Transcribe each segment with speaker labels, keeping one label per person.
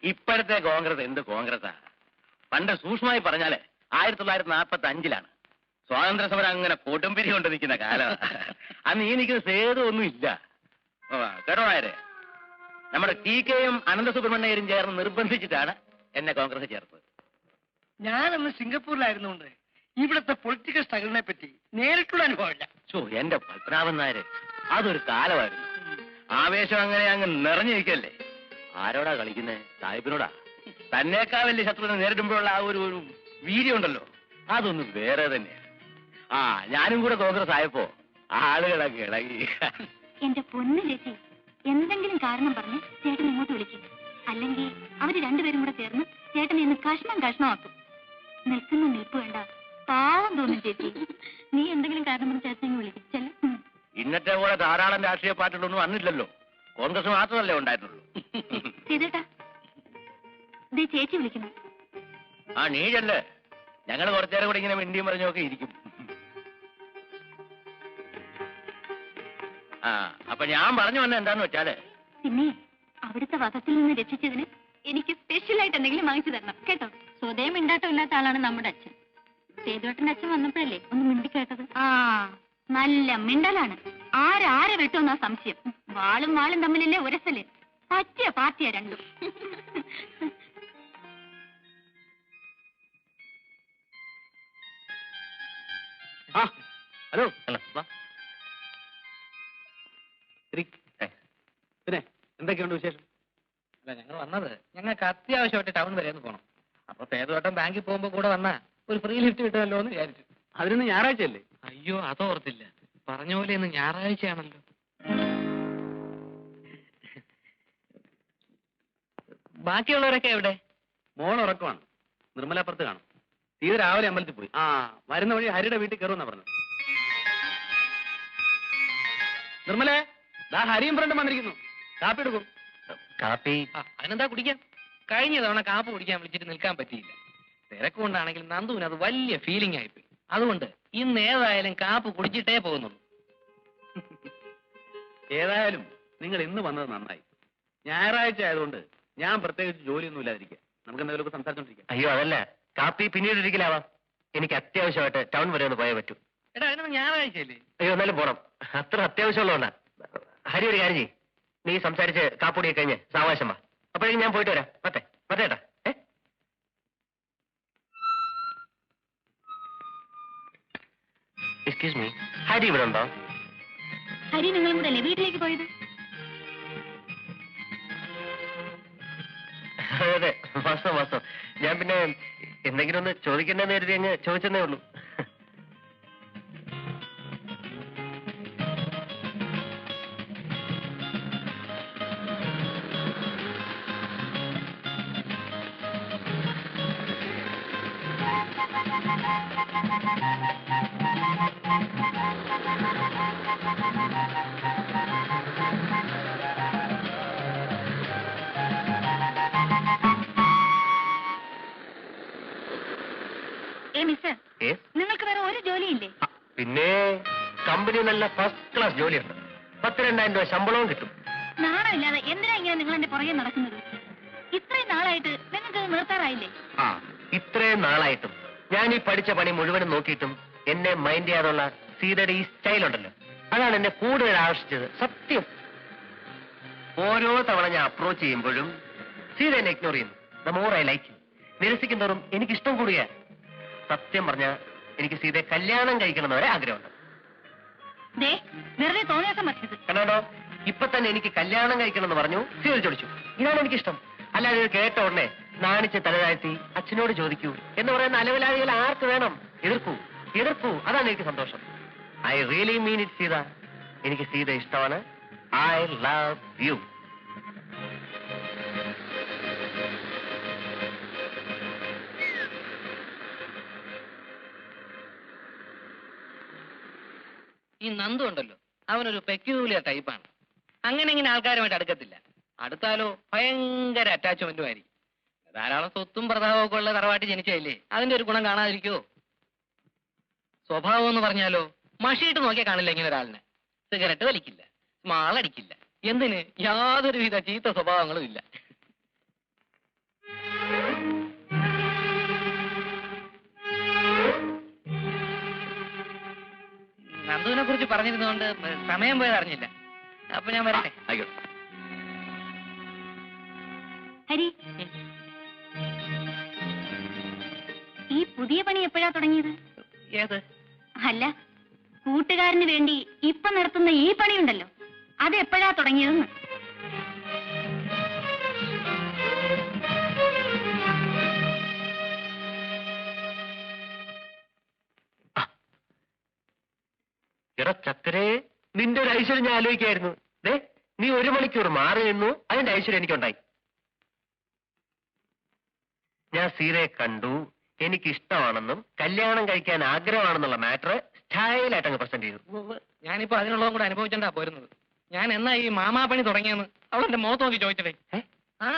Speaker 1: ഇപ്പോഴത്തെ കോൺഗ്രസ് എന്ത് കോൺഗ്രസാ? പണ്ട് സൂക്ഷ്മമായി പറഞ്ഞാല് 1945-ലാണ് സ്വാതന്ത്ര്യ സമരം അങ്ങനെ കൊടുമ്പിരി കൊണ്ട് നിൽക്കുന്ന കാലം. അന്ന് ഈ നിൽക്കുന്ന സേതുവൊന്നും ഇല്ല. കേട്ടോ നായരെ, നമ്മുടെ TK-യും അനന്തസുബ്രഹ്മണ്യരും ചേർന്ന് നിർബന്ധിച്ചിട്ടാണ് എന്നെ കോൺഗ്രസ് ചേർത്തത്.
Speaker 2: ഞാനന്ന് സിംഗപ്പൂരിലായിരുന്നുകൊണ്ട് ഇവിടുത്തെ പൊളിറ്റിക്കൽ സ്ട്രഗിളിനെ പറ്റി നേരിട്ടുള്ള അനുഭവമില്ല.
Speaker 1: എന്റെ പത്മനാഭൻ നായര്, അതൊരു കാലമായിരുന്നു. ആവേശം അങ്ങനെ അങ്ങ് നിറഞ്ഞു നിൽക്കല്ലേ. ആരോടാ കളിക്കുന്നേ? സാഹിബിനോടാ. തന്നേക്കാൾ വലിയ ശത്രുവിനെ നേരിടുമ്പോഴുള്ള ആ ഒരു വീര്യം ഉണ്ടല്ലോ, അതൊന്നും വേറെ തന്നെയാ. ഞാനും കൂടെ കോൺഗ്രസ് ആയപ്പോ ആളുകളൊക്കെ ഇളകി.
Speaker 3: എന്റെ പൊന്നു ചേച്ചി, എന്തെങ്കിലും കാരണം പറഞ്ഞ് ചേട്ടൻ ഇങ്ങോട്ട് വിളിക്കും. അല്ലെങ്കിൽ അവര് രണ്ടുപേരും കൂടെ ചേർന്ന് ചേട്ടനെ ഇന്ന് കഷ്ണമാക്കും. നിൽക്കുന്ന നിൽപ്പ് വേണ്ട, പാവം തോന്നും ചേച്ചി. നീ എന്തെങ്കിലും കാരണം പറഞ്ഞ് ചേട്ടനെ വിളിക്കും.
Speaker 1: ഇന്നത്തെ പോലെ ധാരാളം രാഷ്ട്രീയ പാർട്ടികളൊന്നും അന്നില്ലല്ലോ. കോൺഗ്രസ് മാത്രമല്ലേ ഉണ്ടായിരുന്നുള്ളൂ.
Speaker 3: ചെയ്തേട്ടാ, ദേ ചേച്ചി വിളിക്കുന്നു.
Speaker 1: നീ ചെല്ലേ, ഞങ്ങൾ കുറച്ചേരം കൂടെ ഇങ്ങനെ മിണ്ടിയും പറഞ്ഞൊക്കെ ഇരിക്കും. അപ്പൊ ഞാൻ പറഞ്ഞു വന്ന എന്താന്ന് വെച്ചാല്,
Speaker 3: പിന്നെ അവിടുത്തെ വധത്തിൽ നിന്ന് രക്ഷിച്ചതിന് എനിക്ക് സ്പെഷ്യലായിട്ട് എന്തെങ്കിലും വാങ്ങിച്ചു തരണം കേട്ടോ. സ്വതയം മിണ്ടാട്ടം ഇല്ലാത്ത ആളാണ് നമ്മുടെ അച്ഛൻ. സേതുവേട്ടന്റെ അച്ഛൻ വന്നപ്പോഴല്ലേ ഒന്ന് മിണ്ടി കേട്ടത്. നല്ല മിണ്ടലാണ്. ആരെ വെട്ടുമെന്നാ സംശയം. വാളും തമ്മിലല്ലേ ഉരസല്. പറ്റിയ പാർട്ടിയാ രണ്ടും.
Speaker 1: ഹലോ.
Speaker 4: പിന്നെ എന്തൊക്കെയുണ്ട് വിശേഷം?
Speaker 5: അല്ല, ഞങ്ങൾ വന്നത് ഞങ്ങൾക്ക് അത്യാവശ്യമായിട്ട് ടൗൺ വരെ ഒന്ന് പോകണം. അപ്പൊ സേതുവേട്ടൻ ബാങ്കിൽ പോകുമ്പോ കൂടെ വന്നാ ഒരു ഫ്രീ ലിഫ്റ്റ് കിട്ടുമല്ലോ എന്ന് വിചാരിച്ചു.
Speaker 4: അതിനൊന്ന് ഞായറാഴ്ചയല്ലേ?
Speaker 5: അയ്യോ, അതോർത്തില്ല. പറഞ്ഞ പോലെ ഇന്ന് ഞായറാഴ്ചയാണല്ലോ. ബാക്കിയുള്ളവരൊക്കെ എവിടെ?
Speaker 4: മോൾ ഉറക്കമാണ്. നിർമ്മലപ്പുറത്ത് കാണും. തീരെ രാവിലെ അമ്പലത്തിൽ പോയി. വരുന്ന വഴി ഹരിയുടെ വീട്ടിൽ കയറുമെന്നാ പറഞ്ഞത്. നിർമ്മലേ, ഹരിയും ഫ്രണ്ടും വന്നിരിക്കുന്നു. കാപ്പി എടുക്കും.
Speaker 1: കാപ്പി
Speaker 5: അതിനെന്താ കുടിക്കാം? കഴിഞ്ഞ തവണ കാപ്പ് കുടിക്കാൻ വിളിച്ചിട്ട് നിൽക്കാൻ പറ്റിയില്ല. തിരക്കുകൊണ്ടാണെങ്കിൽ നന്ദുവിന് അത് വലിയ ഫീലിംഗ് ആയിപ്പോയി. അതുകൊണ്ട് ഇന്ന് ഏതായാലും കാപ്പ് കുടിച്ചിട്ടേ പോകുന്നുള്ളൂ.
Speaker 4: ഏതായാലും നിങ്ങൾ ഇന്ന് വന്നത് നന്നായി. ഞായറാഴ്ച ആയതുകൊണ്ട് ഞാൻ പ്രത്യേകിച്ച് ജോലിയൊന്നും ഇല്ലാതിരിക്കുക. നമുക്ക് എന്തെങ്കിലുമൊക്കെ സംസാരിച്ചോണ്ടിരിക്കാം.
Speaker 1: അയ്യോ, അതല്ല, കാപ്പി പിന്നീട് ഒരിക്കലാവാം. എനിക്ക് അത്യാവശ്യമായിട്ട് ടൗൺ വരെ ഒന്ന് പോയേ പറ്റൂ.
Speaker 5: എടാ, അതിനൊന്ന് ഞായറാഴ്ചയല്ലേ?
Speaker 1: അയ്യോ, എന്നാലും പോണം. അത്ര അത്യാവശ്യമുള്ളതുകൊണ്ടാ. ഹരി, ഒരു കാര്യം ചെയ്യ്, നീ സംസാരിച്ച് കാപ്പുടിയൊക്കെ കഴിഞ്ഞ് സാവകാശം വാ. അപ്പോഴേക്കും ഞാൻ പോയിട്ട് വരാം. മറ്റേട്ടാ. എക്സ്ക്യൂസ് മീ, ഹരി ഇവിടെ ഉണ്ടോ?
Speaker 3: ഹരി നിങ്ങളും കൂടെ അല്ലേ വീട്ടിലേക്ക് പോയത്?
Speaker 1: അതെ, വാസ്തവം. ഞാൻ പിന്നെ എന്തെങ്കിലും ഒന്ന് ചോദിക്കണ്ടെന്ന് കരുതി അങ്ങ് ചോദിച്ചെന്നേ ഉള്ളൂ.
Speaker 3: നിങ്ങൾക്ക് വേറെ ഒരു ജോലിയില്ലേ?
Speaker 1: പിന്നെ കമ്പനി നല്ല ഫസ്റ്റ് ക്ലാസ് ജോലിയുണ്ട്. 10,000-2,000 രൂപ ശമ്പളവും കിട്ടും.
Speaker 3: നാണമില്ലാതെ എന്തിനാ ഇങ്ങനെ നിങ്ങൾ എന്റെ പുറകെ നടക്കുന്നത്? ഇത്രയും നാളായിട്ട് നിങ്ങൾക്ക് നിർത്താറായില്ലേ?
Speaker 1: ഇത്രയും നാളായിട്ടും ഞാൻ ഈ പഠിച്ച പണി മുഴുവനും നോക്കിയിട്ടും എന്നെ മൈൻഡ് ചെയ്യാതുള്ള സീതയുടെ ഈ സ്റ്റൈൽ ഉണ്ടല്ലോ, അതാണ് എന്നെ കൂടുതൽ ആകർഷിച്ചത്. സത്യം. ഓരോ തവണ ഞാൻ അപ്രോച്ച് ചെയ്യുമ്പോഴും സീത എന്നെ ഇഗ്നോർ ചെയ്യുന്നു. The more I like. നിരസിക്കുന്നവരും എനിക്കിഷ്ടം കൂടുക. സത്യം പറഞ്ഞ എനിക്ക് സീതയെ കല്യാണം കഴിക്കണമെന്ന് വരെ ആഗ്രഹമുണ്ട്.
Speaker 3: വെറുതെ തോന്നിയാസം
Speaker 1: കണ്ടോ, ഇപ്പൊ തന്നെ എനിക്ക് കല്യാണം കഴിക്കണം എന്ന് പറഞ്ഞു സീത ചോദിച്ചു. ഇതാണ് എനിക്കിഷ്ടം. അല്ലാതെ ഇത് കേട്ട ഉടനെ നാണിച്ച് തലതാഴ്ത്തി അച്ഛനോട് ചോദിക്കൂ എന്ന് പറയുന്ന അലവലാദികൾ ആർക്ക് വേണം? എതിർക്കൂ. അതാണ് എനിക്ക് സന്തോഷം. I really mean it Sita. എനിക്ക് സീത ഇഷ്ടമാണ്. I love you.
Speaker 5: ഈ നന്ദു ഉണ്ടല്ലോ, അവനൊരു പെക്യൂലിയർ ടൈപ്പാണ്. അങ്ങനെ ഇങ്ങനെ ആൾക്കാരുമായിട്ട് അടുക്കത്തില്ല. അടുത്താലോ ഭയങ്കര അറ്റാച്ച്മെന്റും ആയിരിക്കും. ധാരാളം സ്വത്തും പ്രതാപവും ഒക്കെ ഉള്ള തറവാട്ടി ജനിച്ചല്ലേ, അതിന്റെ ഒരു ഗുണം കാണാതിരിക്കോ? സ്വഭാവം എന്ന് പറഞ്ഞാലോ, മഷിയിട്ട് നോക്കിയാൽ കാണില്ല ഇങ്ങനെ ഒരാളിനെ. സിഗരറ്റ് വലിക്കില്ല, സ്മാളടിക്കില്ല, എന്തിന് യാതൊരുവിധ ചീത്ത സ്വഭാവങ്ങളും ഇല്ല. അച്ഛനെ കുറിച്ച് പറഞ്ഞിരുന്നോണ്ട് സമയം പോയത് അറിഞ്ഞില്ല. അപ്പൊ ഞാൻ വരട്ടെ.
Speaker 4: ആയിക്കോട്ടെ.
Speaker 3: ഹരി, ഈ പുതിയ പണി എപ്പോഴാ തുടങ്ങിയത്?
Speaker 5: ഏത്?
Speaker 3: അല്ല, കൂട്ടുകാരന് വേണ്ടി ഇപ്പൊ നടത്തുന്ന ഈ പണിയുണ്ടല്ലോ, അത് എപ്പോഴാ തുടങ്ങിയതെന്ന്.
Speaker 1: എടാ ചക്കരേ, നിന്റെ ഒരു ഐശ്വര്യം ഞാൻ ആലോചിക്കായിരുന്നു. ദേ, നീ 1 മണിക്കൂർ മാറി നിന്നു, അതിന്റെ ഐശ്വര്യം എനിക്കുണ്ടായി. ഞാൻ സീതയെ കണ്ടു, എനിക്ക് ഇഷ്ടമാണെന്നും കല്യാണം കഴിക്കാൻ ആഗ്രഹമാണെന്നുള്ള മാറ്റർ സ്റ്റൈലായിട്ട് അങ്ങ് പ്രസന്റ് ചെയ്തു.
Speaker 5: ഞാനിപ്പോ അതിനുള്ളതും കൂടെ അനുഭവിച്ചാ പോരുന്നത്. ഞാൻ എന്നാ ഈ മാമാപ്പണി തുടങ്ങിയെന്ന് അവളെന്റെ മുഖത്ത് നോക്കി ചോദിച്ചതേ. ആ,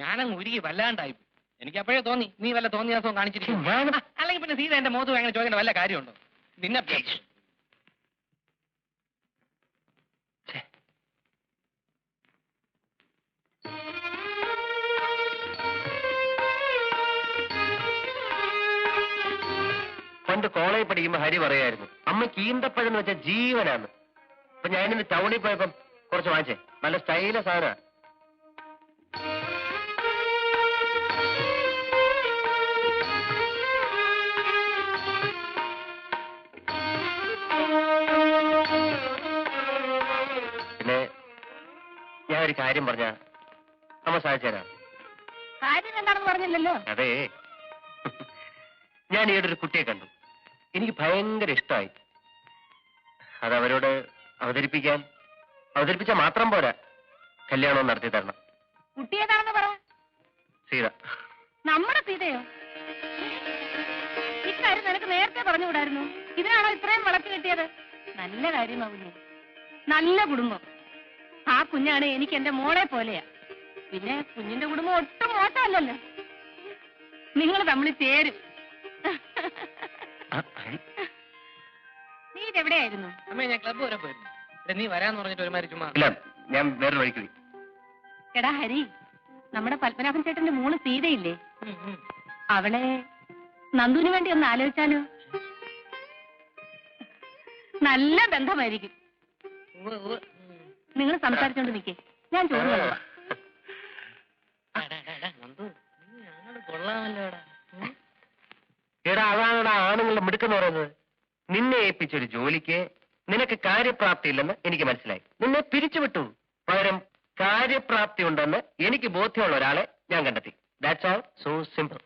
Speaker 5: ഞാനങ്ങ് ഉരുകി വല്ലാണ്ടായി. എനിക്ക് അപ്പോഴേ തോന്നി നീ വല്ല തോന്നിയാസവും കാണിച്ചിരിക്കും. അല്ലെങ്കിൽ പിന്നെ സീത എന്റെ മുഖത്ത് അങ്ങനെ ചോദിക്കേണ്ട വല്ല കാര്യമുണ്ടോ? നിന്നെ
Speaker 1: പണ്ട് കോളേജ് പഠിക്കുമ്പോ ഹരി പറയായിരുന്നു, അമ്മയ്ക്ക് ഈന്തപ്പഴം എന്ന് വെച്ചാൽ ജീവനാണ്. അപ്പൊ ഞാനിന്ന് ടൗണിൽ പോയപ്പം കുറച്ച് വാങ്ങിച്ചേ, നല്ല സ്റ്റൈല സാധന. പിന്നെ ഞാൻ ഒരു കാര്യം പറഞ്ഞ അമ്മ സാധിച്ചേരാ.
Speaker 3: കാര്യം എന്താണെന്ന് പറഞ്ഞില്ലല്ലോ.
Speaker 1: അതെ, ഞാൻ ഈയിടെ ഒരു കുട്ടിയെ കണ്ടു, എനിക്ക് ഭയങ്കര ഇഷ്ടമായി. അത് അവരോട് അവതരിപ്പിച്ചാൽ മാത്രം പോരാ, കല്യാണം നടത്തി തരണം.
Speaker 3: കുട്ടി ഏതാണെന്ന് പറ.
Speaker 1: സീത.
Speaker 3: നമ്മുടെ സീതയോ? ഇക്കാര്യം നിനക്ക് നേരത്തെ പറഞ്ഞുകൂടായിരുന്നു. ഇതിനാണോ ഇത്രയും വളർത്തി കിട്ടിയത്? നല്ല കാര്യമാവില്ലേ, നല്ല കുടുംബം. ആ കുഞ്ഞാണ് എനിക്ക് എന്റെ മോളെ പോലെയാ. പിന്നെ കുഞ്ഞിന്റെ കുടുംബം ഒട്ടും മോശമല്ലല്ലോ. നിങ്ങൾ തമ്മിൽ ചേരും. നീ ഇതെവിടെയായിരുന്നു?
Speaker 5: അമ്മേ, ഞാൻ ക്ലബ് വരെ പോയിരുന്നു. നീ വരാന്ന് പറഞ്ഞിട്ട് ഒരുമാതിരി ചുമ്മാ.
Speaker 1: ഇല്ല, ഞാൻ വേറെ വഴിക്ക് പോയി.
Speaker 3: എടാ ഹരി, നമ്മുടെ പത്മനാഭൻ ചേട്ടന്റെ മോള് സീതയില്ലേ, അവളെ നന്ദുവിന് വേണ്ടി ഒന്ന് ആലോചിച്ചാലോ? നല്ല ബന്ധമായിരിക്കും. നിങ്ങൾ സംസാരിച്ചോണ്ട് നിൽക്കേ, ഞാൻ ചോറ് കൊണ്ടുവാ.
Speaker 5: കൊള്ളാമല്ലോടാ.
Speaker 1: എടാ, അതാണടാ ആണുങ്ങളുടെ മിടുക്കെന്ന് പറയുന്നത്. നിന്നെ ഏൽപ്പിച്ചൊരു ജോലിക്ക് നിനക്ക് കാര്യപ്രാപ്തി ഇല്ലെന്ന് എനിക്ക് മനസ്സിലായി, നിന്നെ പിരിച്ചുവിട്ടു. പകരം കാര്യപ്രാപ്തി ഉണ്ടെന്ന് എനിക്ക് ബോധ്യമുള്ള ഒരാളെ ഞാൻ കണ്ടെത്തി. That's all, so simple.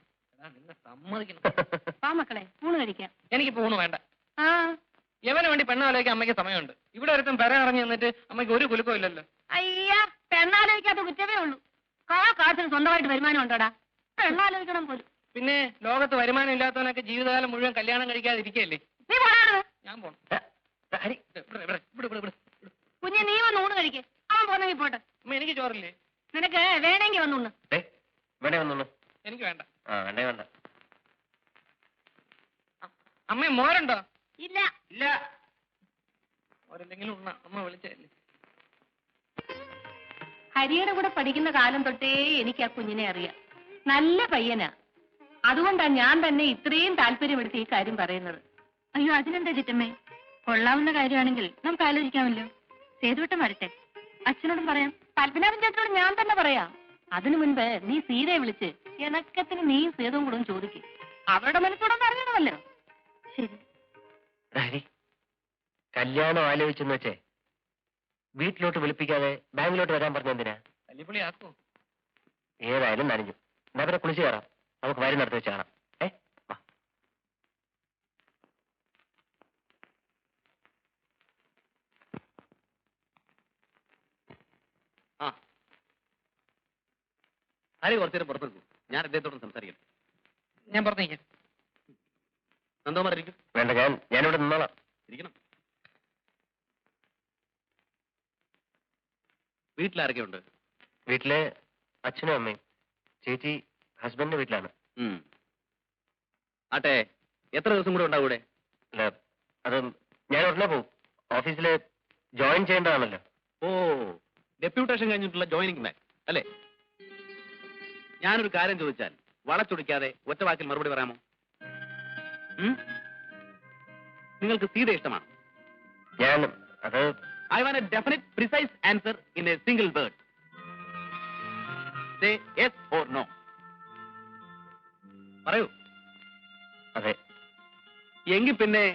Speaker 5: നിന്നെ സമ്മതിക്കണം.
Speaker 3: വാ മക്കളെ, ഊണ് കഴിക്കാം.
Speaker 5: എനിക്ക് ഊണ് വേണ്ട.
Speaker 3: ആ,
Speaker 5: യവന് വേണ്ടി പെണ്ണാലോചിക്കാൻ അമ്മയ്ക്ക് സമയമുണ്ട്. ഇവിടെ ഒരുത്തും പെര ഇറങ്ങി നിന്നിട്ട് അമ്മയ്ക്ക് ഒരു കുലുക്കവും ഇല്ലല്ലോ.
Speaker 3: അയ്യാ, പെണ്ണാലോചിക്കാത്ത കുറ്റമേ ഉള്ളൂ. കാശിന് സ്വന്തമായിട്ട് വരുമാനം ഉണ്ടോടാ? പെണ്ണാലോചിക്കണം പോലും.
Speaker 5: പിന്നെ ലോകത്ത് വരുമാനം ഇല്ലാത്തവനൊക്കെ ജീവിതകാലം മുഴുവൻ കല്യാണം കഴിക്കാതിരിക്കല്ലേ.
Speaker 3: നീ പോടാ.
Speaker 5: ഞാൻ പോണം.
Speaker 1: ഹരി,
Speaker 3: കുഞ്ഞെ, നീ വന്ന് ഊണ് കഴിക്കേ. അവൻ പോന്നെങ്കിൽ പോട്ടെ.
Speaker 5: അമ്മ, എനിക്ക് ചോറില്ലേ?
Speaker 3: നിനക്ക് വേണമെങ്കിൽ വന്ന് ഊണ്.
Speaker 1: വേണേ വന്നോളൂ.
Speaker 5: എനിക്ക് വേണ്ട.
Speaker 1: വേണ്ടേ വേണ്ട.
Speaker 5: അമ്മ, മോരുണ്ടോ?
Speaker 3: ഇല്ല.
Speaker 1: ഇല്ല.
Speaker 5: മോരെന്തെങ്കിലും ഉണ്ണ. അമ്മ വിളിച്ചല്ലേ.
Speaker 3: ഹരിയുടെ കൂടെ പഠിക്കുന്ന കാലം തൊട്ടേ എനിക്ക് ആ കുഞ്ഞിനെ അറിയാം. നല്ല പയ്യനാ. അതുകൊണ്ടാ ഞാൻ തന്നെ ഇത്രയും താല്പര്യമെടുത്ത് ഈ കാര്യം പറയുന്നത്. അയ്യോ, അതിനെന്താ ചിറ്റമ്മേ, കൊള്ളാവുന്ന കാര്യമാണെങ്കിൽ നമുക്ക് ആലോചിക്കാമല്ലോ. സേതുവട്ടം വരട്ടെ, അച്ഛനോടും പറയാം, പത്മനാഭൻ ചേട്ടനോട് ഞാൻ തന്നെ പറയാം. അതിനു മുൻപ് നീ സീതയെ വിളിച്ച് ഇണക്കത്തിന് നീയും സേതുവും കൂടെ ചോദിക്കും. അവരുടെ മനസ്സോടൊന്നും അറിയണമല്ലോ. ശരി.
Speaker 1: ഹരി, കല്യാണം ആലോചിച്ചെന്ന് വെച്ചേ വീട്ടിലോട്ട് വിളിപ്പിക്കാതെ ബാങ്കിലോട്ട് വരാൻ പറഞ്ഞെന്തിനാ?
Speaker 5: തല്ലിപ്പൊളി ആക്കൂ.
Speaker 1: ഏതായാലും നനഞ്ഞു. എന്നാ പിന്നെ കുളിച്ചു കയറാം, നമുക്ക് വരി നടത്തി വെച്ച് കാണാം.
Speaker 4: ആ, ഹരി കുറച്ചേരം പുറത്തേക്കും. ഞാൻ അദ്ദേഹത്തോട് സംസാരിക്കണം.
Speaker 5: ഞാൻ പുറത്തേക്ക്.
Speaker 4: നന്ദകുമാർ ഇരിക്കും.
Speaker 1: വേണ്ട, ഞാനിവിടെ നിന്നോളാം.
Speaker 4: ഇരിക്കണം. വീട്ടിലാരൊക്കെ ഉണ്ട്?
Speaker 1: വീട്ടില് അച്ഛനും അമ്മയും. ചേച്ചി ഹസ്ബൻഡിന്റെ വീട്ടിലാണ്.
Speaker 4: ആട്ടെ, എത്ര ദിവസം കൂടെ ഉണ്ടാവും ഇവിടെ?
Speaker 1: അല്ല, അത് ഞാൻ ഉടനെ പോവും. ഓഫീസില് ജോയിൻ ചെയ്യേണ്ടതാണല്ലോ.
Speaker 4: ഓ, ഡെപ്യൂട്ടേഷൻ കഴിഞ്ഞിട്ടുള്ള ജോയിനിങ് മാൻ അല്ലേ? ഞാനൊരു കാര്യം ചോദിച്ചാൽ വളച്ചൊടിക്കാതെ ഒറ്റ വാക്കിൽ മറുപടി പറയാമോ? നിങ്ങൾക്ക് സീത ഇഷ്ടമാണ്?
Speaker 1: ഞാൻ അത്
Speaker 4: I want a definite, precise answer in a single word. Say yes or no. പറയൂ.
Speaker 1: അതെ.
Speaker 4: എങ്കിൽ പിന്നെ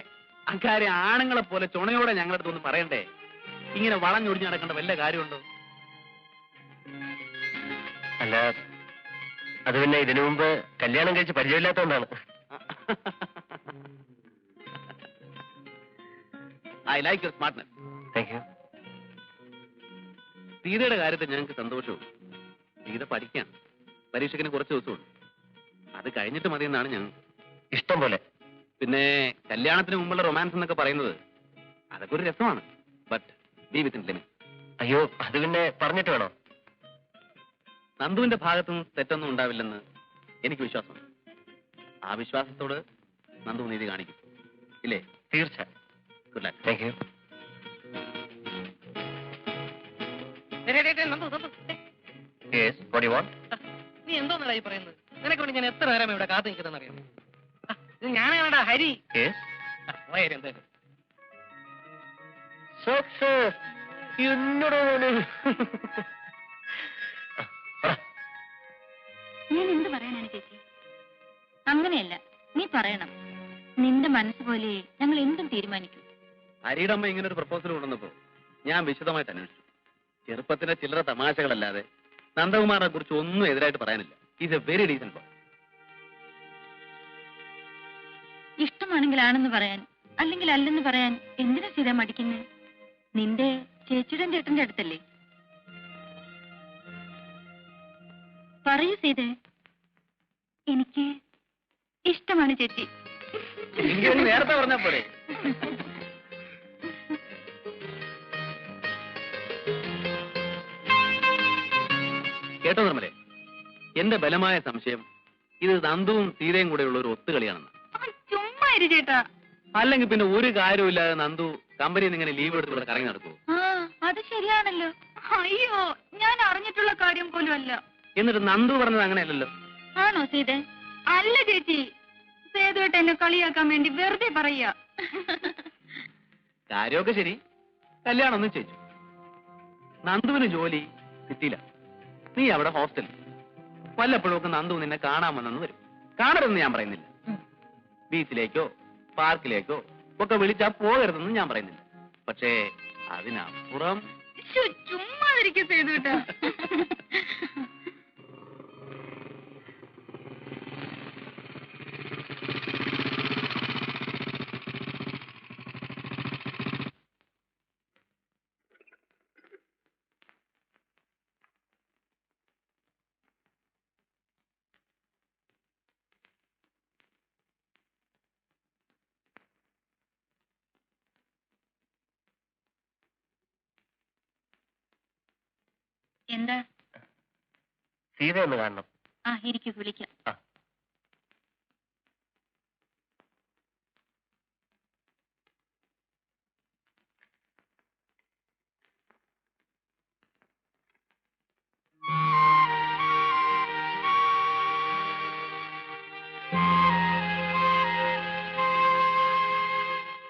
Speaker 4: അക്കാര്യം ആണുങ്ങളെ പോലെ ചുണയോടെ ഞങ്ങളുടെ അടുത്തൊന്നും പറയണ്ടേ? ഇങ്ങനെ വളഞ്ഞൊടിഞ്ഞ് നടക്കേണ്ട വല്ല കാര്യമുണ്ടോ?
Speaker 1: അല്ല, അത് പിന്നെ ഇതിനു മുമ്പ് കല്യാണം കഴിച്ച് പരിചയമില്ലാത്തതുകൊണ്ടാണ്.
Speaker 4: I like your smartness.
Speaker 1: Thank you.
Speaker 4: സീതയുടെ കാര്യത്തിൽ ഞങ്ങൾക്ക് സന്തോഷവും. സീത പഠിക്കാൻ പരീക്ഷയ്ക്കിന് കുറച്ച് ദിവസമുണ്ട്. അത് കഴിഞ്ഞിട്ട് മതിയെന്നാണ് ഞങ്ങൾ.
Speaker 1: ഇഷ്ടം പോലെ.
Speaker 4: പിന്നെ കല്യാണത്തിന് മുമ്പുള്ള റൊമാൻസ് എന്നൊക്കെ പറയുന്നത് അതൊക്കെ ഒരു രസമാണ്. But B within limit.
Speaker 1: അയ്യോ, അത് പിന്നെ പറഞ്ഞിട്ട് വേണോ?
Speaker 4: നന്ദുവിന്റെ ഭാഗത്തുനിന്ന് തെറ്റൊന്നും ഉണ്ടാവില്ലെന്ന് എനിക്ക് വിശ്വാസമുണ്ട്. ആ വിശ്വാസത്തോട് നന്ദു നീതി കാണിക്കും, ഇല്ലേ?
Speaker 1: തീർച്ച.
Speaker 4: Good luck.
Speaker 1: Thank you. Yes, what you want?
Speaker 5: നീ എന്തോന്നാ ഈ പറയുന്നത്? നിനക്ക് വേണ്ടി ഞാൻ എത്ര നേരം ഇവിടെ കാത്തു നിൽക്കുന്നതെന്ന് അറിയാം. ഇത് ഞാനാണടാ ഹരി.
Speaker 1: യെസ്.
Speaker 5: എന്തായാലും
Speaker 1: സക്സസ്. എന്നോട്
Speaker 3: ഞാൻ എന്ത് പറയാനാണ് ചേച്ചി? അങ്ങനെയല്ല, നീ പറയണം. നിന്റെ മനസ്സ് പോലെ ഞങ്ങൾ എന്തും തീരുമാനിക്കും.
Speaker 4: ഹരിയുടെ അമ്മ ഇങ്ങനെ ഒരു പ്രപ്പോസൽ കൊണ്ടുവന്നപ്പോ ഞാൻ വിശദമായിട്ട് അന്വേഷിച്ചു. ചെറുപ്പത്തിന്റെ ചില്ലറ തമാശകളല്ലാതെ നന്ദകുമാറിനെ കുറിച്ച് ഒന്നും എതിരായിട്ട് പറയാനില്ല. Is A very decent boy.
Speaker 3: ഇഷ്ടമാണെങ്കിൽ ആണെന്ന് പറയാൻ, അല്ലെങ്കിൽ അല്ലെന്ന് പറയാൻ എന്തിനാ സീത മടിക്കുന്നത്? നിന്റെ ചേച്ചിയുടെ ചേട്ടന്റെ അടുത്തല്ലേ? പറയൂ സീതേ. എനിക്ക് ഇഷ്ടമാണ് ചേച്ചി.
Speaker 4: എനിക്ക് നേരത്തെ പറഞ്ഞാ പോലെ. കേട്ടോ നിർമ്മലേ, എന്റെ ബലമായ സംശയം ഇത് നന്ദുവും സീതയും കൂടെയുള്ള ഒരു ഒത്തുകളിയാണെന്ന്.
Speaker 3: ചുമ്മാ ഇരു ചേട്ടാ.
Speaker 4: അല്ലെങ്കിൽ പിന്നെ ഒരു കാര്യമില്ലാതെ നന്ദു കമ്പനിയിൽ നിന്ന് ഇങ്ങനെ ലീവ് എടുത്ത് ഇവിടെ കറങ്ങി നടക്കുമോ?
Speaker 3: അത് ശരിയാണല്ലോ. അയ്യോ, ഞാൻ അറിഞ്ഞിട്ടുള്ള കാര്യം പോലും അല്ല.
Speaker 4: എന്നിട്ട് നന്ദു പറഞ്ഞത് അങ്ങനെയല്ലല്ലോ.
Speaker 3: ആണോ സീത? അല്ല ചേച്ചി, സേതുവേട്ട എന്നെ കളിയാക്കാൻ വേണ്ടി വെറുതെ പറയാ.
Speaker 4: കാര്യമൊക്കെ ശരി, കല്യാണം ഒന്നും ചെയ്തു. നന്ദുവിന് ജോലി കിട്ടിയില്ല, നീ അവിടെ ഹോസ്റ്റലിൽ. വല്ലപ്പോഴൊക്കെ നന്ദു നിന്നെ കാണാമെന്നു വരും. കാണരുതെന്ന് ഞാൻ പറയുന്നില്ല. ബീച്ചിലേക്കോ പാർക്കിലേക്കോ ഒക്കെ വിളിച്ചാ പോകരുതെന്ന് ഞാൻ പറയുന്നില്ല. പക്ഷേ അതിനപ്പുറം
Speaker 3: ചുമ്മാതിരിക്കും സേതുവേട്ട. എന്താ?
Speaker 1: സീത ഒന്ന് കാണണം.
Speaker 3: ഇരിക്കൂ, വിളിക്കാം.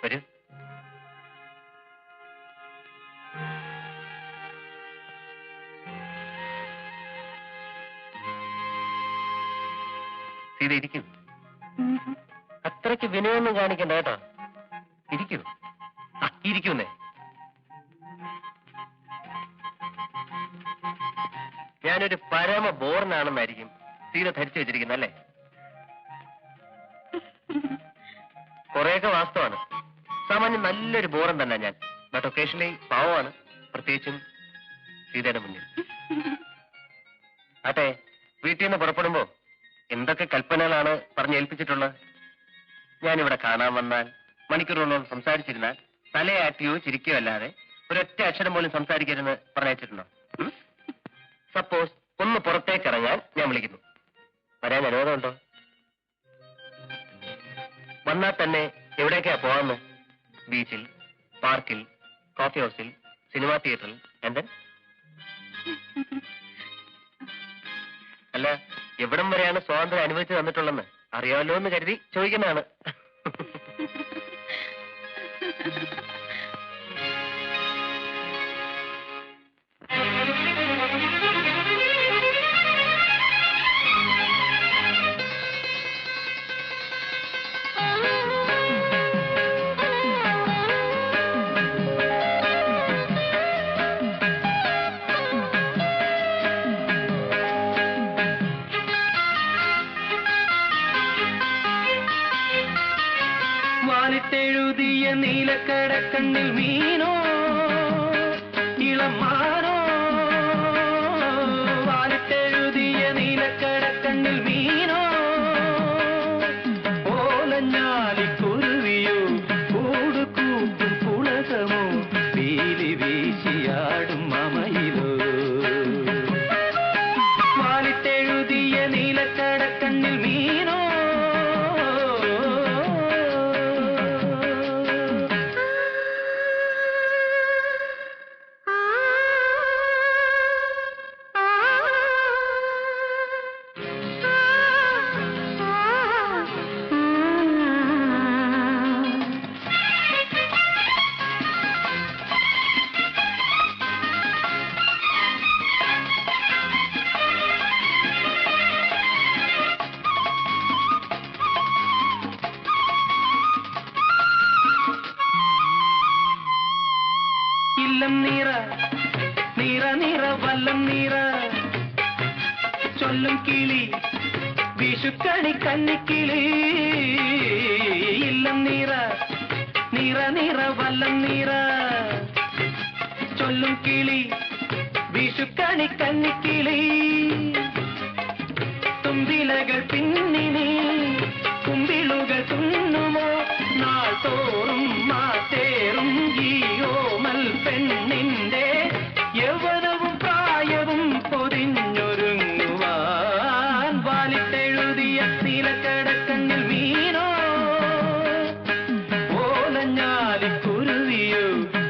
Speaker 1: വരൂ. സീത ഇരിക്കൂ. അത്രയ്ക്ക് വിനയൊന്നും കാണിക്കണ്ട കേട്ടോ. ഇരിക്കൂ. ഇരിക്കുന്നേ. ഞാനൊരു പരമ ബോറിനാണെന്നായിരിക്കും സീത ധരിച്ചു വെച്ചിരിക്കുന്നത്, അല്ലേ? കുറെയൊക്കെ വാസ്തവാണ്. സാമാന്യം നല്ലൊരു ബോറൻ തന്നെ ഞാൻ. ബട്ട് ഒക്കേഷണലി പാവമാണ്, പ്രത്യേകിച്ചും സീതയുടെ മുന്നിൽ. ആട്ടെ, വീട്ടിൽ നിന്ന് പുറപ്പെടുമ്പോ എന്തൊക്കെ കൽപ്പനകളാണ് പറഞ്ഞേൽപ്പിച്ചിട്ടുള്ളത്? ഞാനിവിടെ കാണാൻ വന്നാൽ മണിക്കൂറുകളോളം സംസാരിച്ചിരുന്നാൽ തലയാട്ടിയോ ചിരിക്കുകയോ അല്ലാതെ ഒരൊറ്റ അക്ഷരം പോലും സംസാരിക്കരുതെന്ന് പറഞ്ഞയച്ചിട്ടുണ്ടോ? സപ്പോസ് ഒന്ന് പുറത്തേക്ക് ഇറങ്ങാൻ ഞാൻ വിളിക്കുന്നു, വരാൻ അനുവാദമുണ്ടോ? വന്നാൽ തന്നെ എവിടേക്കാ പോകാമെന്ന്? ബീച്ചിൽ, പാർക്കിൽ, കോഫി ഹൗസിൽ, സിനിമാ തിയേറ്ററിൽ, എന്താ? അല്ല, എവിടം വരെയാണ് സ്വാതന്ത്ര്യം അനുഭവിച്ചു തന്നിട്ടുള്ളതെന്ന് അറിയാമല്ലോ എന്ന് കരുതി ചോദിക്കുന്നതാണ്.
Speaker 4: വാലിട്ടെഴുതിയ നീലക്കടക്കണ്ണിൽ മീനോ ഇളമാനോ വാലിട്ടെഴുതിയ നീലക്കടക്കണ്ണിൽ മീനോ ഓലഞ്ഞാലിക്കുരുവിയോ കൂട് കൂട്ടും പുളകമോ പീലി വീശിയാടും മമയിലോ വാലിട്ടെഴുതിയ നീലക്കടക്കണ്ണിൽ മീനോ ഇല്ലം നീറ നീറ നീറ വല്ലം നീറ ചൊല്ലും കിളി വിഷുക്കണി കന്നിക്കിളി ഇല്ലം നീറ നീറ നീറ വല്ലം നീറ ചൊല്ലും കിളി വിഷുക്കണി കന്നിക്കിളി തുമ്പിലകൾ പിന്നിനി കുമ്പിളുകൾ തുന്നുമോ നാൾ തോറും മാറ്റേറും ഈയോമൽ പെണ്ണിന്റെ യൗവനവും പ്രായവും പൊതിഞ്ഞൊരുങ്ങുവാൻ വാലിട്ടെഴുതിയ നീലക്കടക്കണ്ണിൽ മീനോ ഓലഞ്ഞാലിക്കുരുവിയോ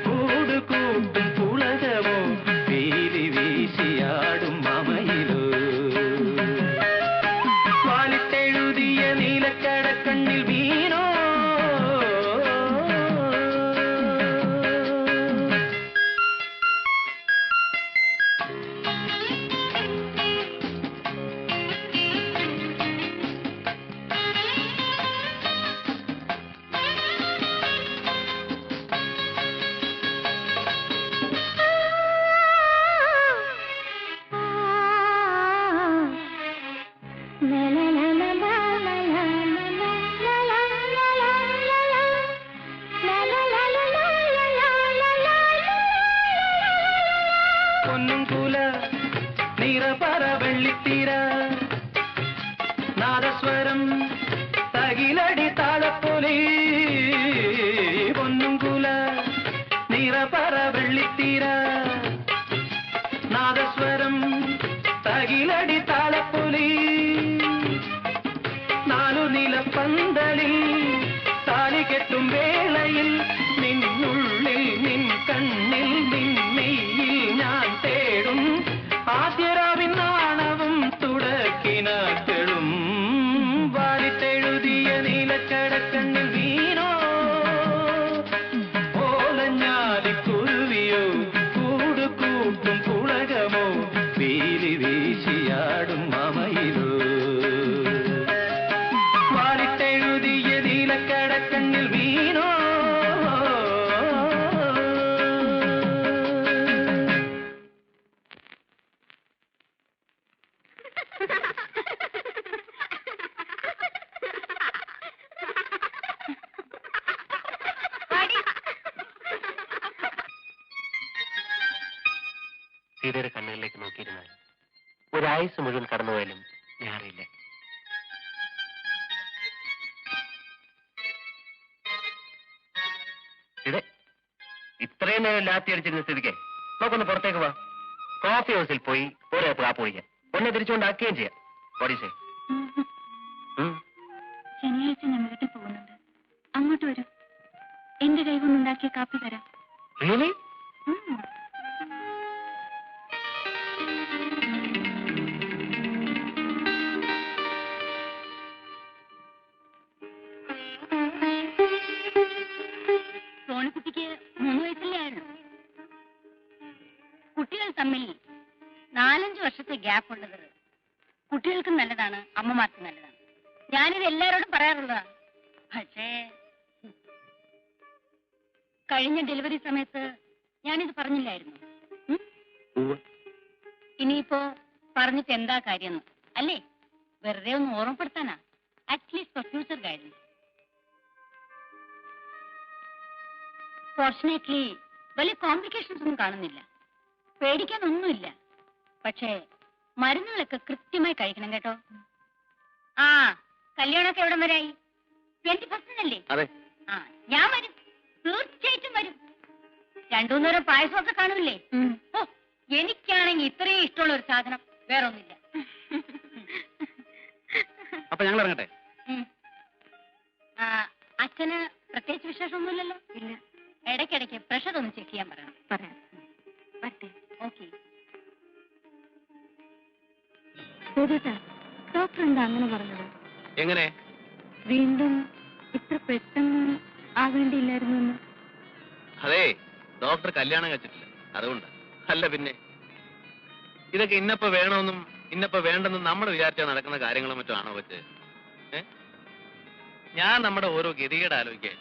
Speaker 4: കൂട് കൂട്ടും പുളകമോ പീലി വീശിയാടും മമയിലോ വാലിട്ടെഴുതിയ നീലക്കടക്കണ്ണിൽ മീനോ പൊന്നും കുല നിറപറ വെള്ളിത്തീര നാദസ്വരം തകിലടി താളപ്പൊലി പൊന്നും കുല നിറപറ വെള്ളിത്തീര നാദസ്വരം തകിലടി താളപ്പൊലി നാലു നിലപ്പന്തലിൽ താലി കെട്ടും വേളയിൽ നിന്നുള്ളിൽ നിൻ കണ്ണിൽ നിന്നെയിൽ ഞാൻ തേടും ആദ്യരാവിൻ നാണവും തുടക്കിനാക്കളും വാലിട്ടെഴുതിയ നീലക്കടക്കണ്ണിൽ വീണോ ഓലഞ്ഞാലിക്കുരുവിയോ കൂട് കൂട്ടും പുളകമോ പീലി വീശിയാടും മമയിലോ വാലിട്ടെഴുതിയ നീലക്കടക്കണ്ണിൽ വീണോ
Speaker 1: സീതയുടെ കണ്ണുകളിലേക്ക് നോക്കിയിരുന്നാൽ ഒരായുസ് മുഴുവൻ കടന്നുപോയാലും ഞാൻ അറിയില്ല. ഇത് ഇത്രയും നേരം ലാത്തി അടിച്ചിരുന്ന സ്ഥിതിക്ക് നമുക്കൊന്ന് പുറത്തേക്ക് പോവാം. കോഫി ഹൗസിൽ പോയി ഓരോ കാപ്പ് കുടിക്കാം. ഒന്നെ തിരിച്ചുകൊണ്ടാക്കുകയും ചെയ്യാം. ഓടിച്ചേ
Speaker 3: ശനിയാഴ്ച ഞാൻ വീട്ടിൽ പോകുന്നുണ്ട്. അങ്ങോട്ട് വരും. എന്റെ കൈകൊണ്ടുണ്ടാക്കിയ കാപ്പി തരാം.
Speaker 1: റിയലി?
Speaker 3: സോണിക്കുട്ടിക്ക് 3 വയസ്സല്ലേ ആയിരുന്നു. കുട്ടികൾ തമ്മിൽ 4-5 വർഷത്തെ ഗ്യാപ്പ് ഉള്ളത് കുട്ടികൾക്കും നല്ലതാണ്, അമ്മമാർക്കും നല്ലതാണ്. ഞാനിത് എല്ലാവരോടും പറയാറുള്ളതാണ്. പക്ഷേ കഴിഞ്ഞ ഡെലിവറി സമയത്ത് ഞാനിത് പറഞ്ഞില്ലായിരുന്നു. ഇനിയിപ്പോ പറഞ്ഞിട്ട് എന്താ കാര്യം അല്ലേ? വെറുതെ ഒന്ന് ഓർമ്മപ്പെടുത്താനാ. At least for future guidance. Fortunately വലിയ കോംപ്ലിക്കേഷൻസ് ഒന്നും കാണുന്നില്ല. പേടിക്കാനൊന്നുമില്ല. പക്ഷേ മരുന്നുകളൊക്കെ കൃത്യമായി കഴിക്കണം കേട്ടോ. ആ, കല്യാണമൊക്കെ എവിടം വരായി? 21-നല്ലേ?
Speaker 4: അതെ.
Speaker 3: ആ, ഞാൻ വരും, തീർച്ചയായിട്ടും വരും. 2-3 നേരം പായസമൊക്കെ കാണൂല്ലേ? ഓ, എനിക്കാണെങ്കിൽ ഇത്രയും ഇഷ്ടമുള്ള ഒരു സാധനം വേറെ ഒന്നില്ല.
Speaker 4: അപ്പൊ ഞങ്ങൾ ഇറങ്ങട്ടെ.
Speaker 3: അച്ഛന് പ്രത്യേകിച്ച് വിശേഷമൊന്നുമില്ലല്ലോ? ഇല്ല. ഇടയ്ക്കിടയ്ക്ക് പ്രഷർ ഒന്ന് ചെക്ക് ചെയ്യാൻ പറയണം. പറയാം. പറ്റേ. ഓക്കെ. ഡോക്ടർ എന്താ അങ്ങനെ പറഞ്ഞത്?
Speaker 4: എങ്ങനെ?
Speaker 3: വീണ്ടും ഇത്ര പെട്ടെന്ന് ആവേണ്ടിയില്ലായിരുന്നു എന്ന്.
Speaker 4: അതെ, ഡോക്ടർ കല്യാണം കഴിച്ചിട്ടില്ല, അതുകൊണ്ട്. അല്ല പിന്നെ ഇതൊക്കെ ഇന്നപ്പോ വേണമെന്നും ഇന്നപ്പോ വേണ്ടെന്നും നമ്മൾ വിചാരിച്ചാൽ നടക്കുന്ന കാര്യങ്ങളും മറ്റും ആണോ വെച്ച്? ഞാൻ നമ്മുടെ ഓരോ ഗതികേട് ആലോചിക്കേ.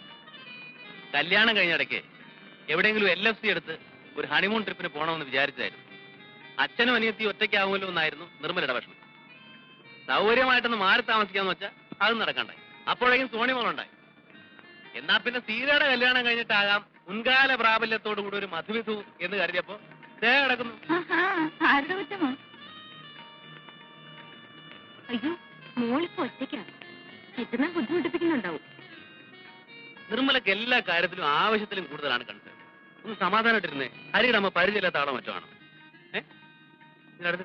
Speaker 4: കല്യാണം കഴിഞ്ഞിടയ്ക്ക് എവിടെയെങ്കിലും LFC എടുത്ത് ഒരു ഹണിമൂൺ ട്രിപ്പിന് പോകണമെന്ന് വിചാരിച്ചതായിരുന്നു. അച്ഛനും അനിയത്തിയും ഒറ്റയ്ക്കാവുമല്ലോ എന്നായിരുന്നു നിർമ്മലയുടെ വിഷമം. സൗകര്യമായിട്ടൊന്ന് മാറി താമസിക്കാന്ന് വെച്ചാൽ അതും നടക്കണ്ടായി. അപ്പോഴേക്കും സോണിമോളുണ്ടായി. എന്നാ പിന്നെ സീതയുടെ കല്യാണം കഴിഞ്ഞിട്ടാകാം മുൻകാല പ്രാബല്യത്തോടു കൂടി ഒരു മധുവിധു എന്ന് കരുതിയപ്പോ കിടക്കുന്നു.
Speaker 3: ആരുടെ കുറ്റമോ? അയ്യോ, മോളിപ്പോ ഒറ്റയ്ക്കാണ്. കിട്ടുന്ന ബുദ്ധിമുട്ടിപ്പിക്കുന്നുണ്ടാവും.
Speaker 4: നിർമ്മലക്ക് എല്ലാ കാര്യത്തിലും ആവശ്യത്തിലും കൂടുതലാണ് കണ്ടത്. ഒന്ന് സമാധാനമായിട്ടിരുന്നേ. ഹരിയുടെ അമ്മ പരിചയമില്ലാത്ത ആളോ മറ്റോ ആണോ? ഇതിനടുത്ത്